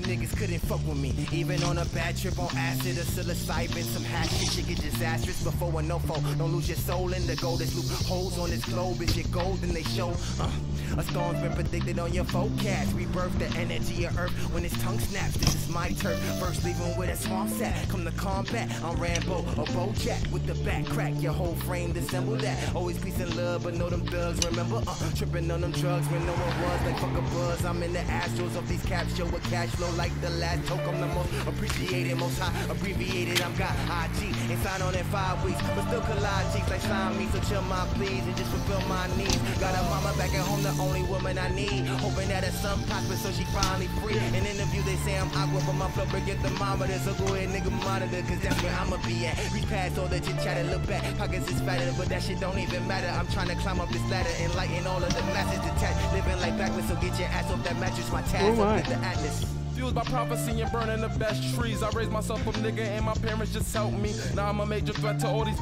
Niggas couldn't fuck with me, even on a bad trip on acid or psilocybin. Some hash shit get disastrous before a no-fo. Don't lose your soul in the gold. There's loopholes on this globe. Is your gold and they show a storm's been predicted on your forecast. Rebirth the energy of earth when its tongue snaps. This is my turf. First leaving with a swamp sat. Come to combat. I'm Rambo or Bojack with the back crack. Your whole frame dissemble that. Always peace and love, but know them thugs. Remember tripping on them drugs when no one was. Like fuck a buzz. I'm in the astros of these caps. Show a cash flow like the last toke. I'm the most appreciated, most high abbreviated. I'm got IG and sign on in 5 weeks, but still collide cheeks like slime me. So chill my please and just fulfill my needs. Got a mama back at home, the only woman I need. Hoping that her son prosper so she finally free. In interview they say I'm aqua, but my flow break at the thermometer. So go ahead nigga monitor, cause that's where I'ma be at. Reach past all that chit chatter, look back. Pockets is fatter, but that shit don't even matter. I'm trying to climb up this ladder, enlighten all of the masses detached. Living like backwards, so get your ass off that mattress. My task up in the atlas. Fueled by prophecy and burning the best trees. I raised myself up, nigga, and my parents just helped me. Now I'm a major threat to all these